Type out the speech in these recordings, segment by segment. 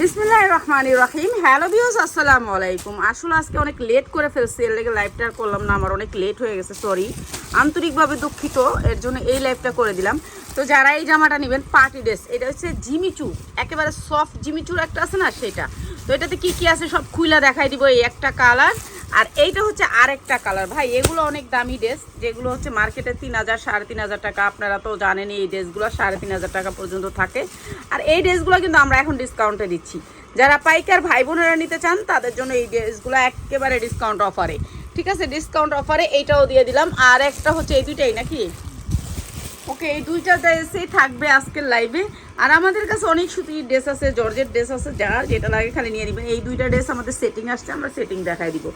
বিসমিল্লাহির রহমানির রহিম। Hello viewers, আসসালামু আলাইকুম। আসলে আজকে অনেক লেট করে ফেলছি, এর লেগে লাইভটা আর করলাম না। আমার অনেক লেট হয়ে গেছে, সরি, আন্তরিকভাবে দুঃখিত। এর জন্য এই লাইভটা করে দিলাম। তো যারা এই জামাটা নেবেন, পার্টি ড্রেস, এটা হচ্ছে জিমিচু, একেবারে সফট জিমিচুর একটা আছে না সেটা। তো এটাতে কি কি আছে সব খুইলা দেখাই দিব। এই একটা কালার, আর এইটা হচ্ছে আরেকটা কালার। ভাই এগুলো অনেক দামি ড্রেস, যেগুলো হচ্ছে মার্কেটে 3000 3,500 টাকা। আপনারা তো জানেনই এই ড্রেসগুলো 3,500 টাকা পর্যন্ত থাকে। আর এই ড্রেসগুলো কিন্তু আমরা এখন ডিসকাউন্টে দিচ্ছি। যারা পাইকার ভাই বোনেরা নিতে চান তাদের জন্য এই ড্রেসগুলো একেবারে ডিসকাউন্ট অফারে, ঠিক আছে, ডিসকাউন্ট অফারে এইটাও দিয়ে দিলাম। আর একটা হচ্ছে এই দুইটাই নাকি, ওকে, এই দুইটা ড্রেসই থাকবে আজকের লাইভে। আর আমাদের কাছে অনেক সুতির ড্রেস আছে, জর্জেট ড্রেস আছে, যার যেটা লাগে খালি নিয়ে নেবেন। এই দুইটা ড্রেস আমাদের সেটিং আসছে, আমরা সেটিং দেখাই দিব।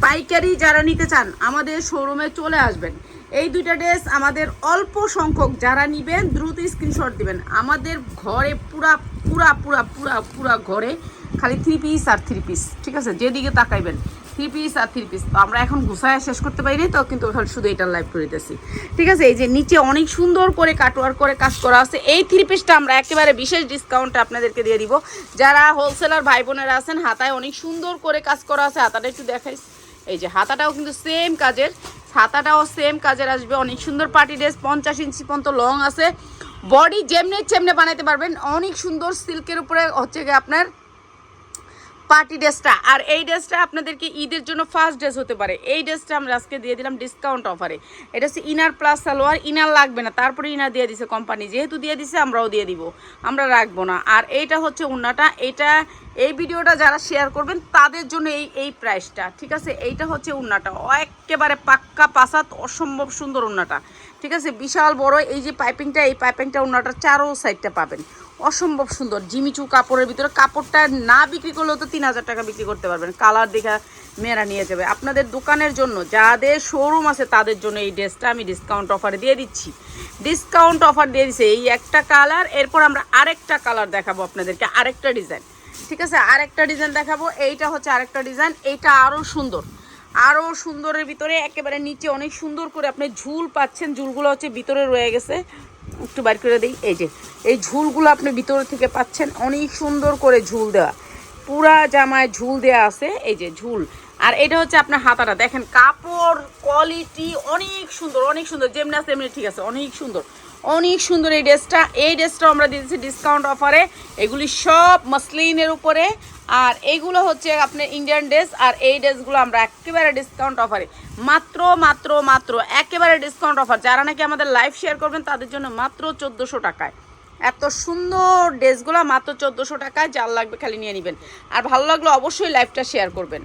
পাইকারি যারা নিতে চান আমাদের শোরুমে চলে আসবেন। এই দুইটা ড্রেস আমাদের অল্প সংখ্যক, যারা নেবেন দ্রুত স্ক্রিনশট দিবেন। আমাদের ঘরে পুরা পুরা পুরা পুরা পুরা ঘরে খালি 3 পিস আর 3 পিস, ঠিক আছে, যেদিকে তাকাইবেন 3 পিস আর 3 পিস। তো আমরা এখন গুছায় শেষ করতে পারিনি, তো কিন্তু শুধু এটার লাইভ করে দিতেছি, ঠিক আছে। এই যে নিচে অনেক সুন্দর করে কাটওয়ার করে কাজ করা আছে। এই 3 পিসটা আমরা একেবারে বিশেষ ডিসকাউন্টে আপনাদেরকে দিয়ে দিব। যারা হোলসেলার ভাই বোনেরা আছেন, হাতায় অনেক সুন্দর করে কাজ করা আছে। হাতাটা একটু দেখাই, এই যে হাতাটাও কিন্তু সেম কাজের, হাতাটাও সেম কাজের আসবে। অনেক সুন্দর পার্টি ড্রেস, 50 ইঞ্চি পর্যন্ত লং আছে। বডি যেমনি চেমনে বানাইতে পারবেন। অনেক সুন্দর সিল্কের উপরে হচ্ছে গিয়ে আপনার পার্টি ড্রেসটা। আর এই ড্রেসটা আপনাদেরকে ঈদের জন্য ফার্স্ট ড্রেস হতে পারে। এই ড্রেসটা আমরা আজকে দিয়ে দিলাম ডিসকাউন্ট অফারে। এটা হচ্ছে ইনার প্লাস সালোয়ার, ইনার লাগবে না, তারপরে ইনার দিয়ে দিছে কোম্পানি, যেহেতু দিয়ে দিছে আমরাও দিয়ে দিব, আমরা রাখবো না। আর এইটা হচ্ছে ওড়নাটা, এইটা এই ভিডিওটা যারা শেয়ার করবেন তাদের জন্য এই প্রাইসটা, ঠিক আছে। এইটা হচ্ছে ওড়নাটা, একেবারে পাক্কা পাসাত, অসম্ভব সুন্দর ওড়নাটা, ঠিক আছে, বিশাল বড়। এই যে পাইপিংটা, এই পাইপিংটা ওড়নাটার চারো সাইডটা পাবেন, অসম্ভব সুন্দর জিমিচু কাপড়ের ভিতরে। কাপড়টা না বিক্রি করলেও তো 3000 টাকা বিক্রি করতে পারবেন। কালার দেখা মেয়েরা নিয়ে যাবে। আপনাদের দোকানের জন্য, যাদের শোরুম আছে তাদের জন্য এই ড্রেসটা আমি ডিসকাউন্ট অফারে দিয়ে দিচ্ছি। ডিসকাউন্ট অফার দিয়ে দিচ্ছে এই একটা কালার। এরপর আমরা আরেকটা কালার দেখাবো আপনাদেরকে, আরেকটা ডিজাইন, ঠিক আছে, আরেকটা ডিজাইন দেখাবো। এইটা হচ্ছে আরেকটা ডিজাইন, এইটা আরও সুন্দর, আরও সুন্দরের ভিতরে একেবারে নিচে অনেক সুন্দর করে আপনি ঝুল পাচ্ছেন। ঝুলগুলো হচ্ছে ভিতরে রয়ে গেছে, একটু বাইর করে দিই। এই যে এই ঝুলগুলো আপনি ভিতরে থেকে পাচ্ছেন, অনেক সুন্দর করে ঝুল দেওয়া, পুরা জামায় ঝুল দেওয়া আছে, এই যে ঝুল। আর এটা হচ্ছে আপনার হাতাটা দেখেন, কাপড় কোয়ালিটি অনেক সুন্দর, অনেক সুন্দর, যেমনি আছে এমনি, ঠিক আছে, অনেক সুন্দর, অনেক সুন্দর এই ড্রেসটা। এই ড্রেসটাও আমরা দিয়েছি ডিসকাউন্ট অফারে। এগুলি সব মসলিনের উপরে, আর এইগুলো হচ্ছে আপনার ইন্ডিয়ান ড্রেস। আর এই ড্রেসগুলো আমরা একেবারে ডিসকাউন্ট অফারে, মাত্র মাত্র মাত্র একেবারে ডিসকাউন্ট অফার। যারা নাকি আমাদের লাইভ শেয়ার করবেন তাদের জন্য মাত্র 1400 টাকায় এত সুন্দর ড্রেসগুলো, মাত্র 1400 টাকায়। যার লাগবে খালি নিয়ে নেবেন। আর ভালো লাগলে অবশ্যই লাইভটা শেয়ার করবেন।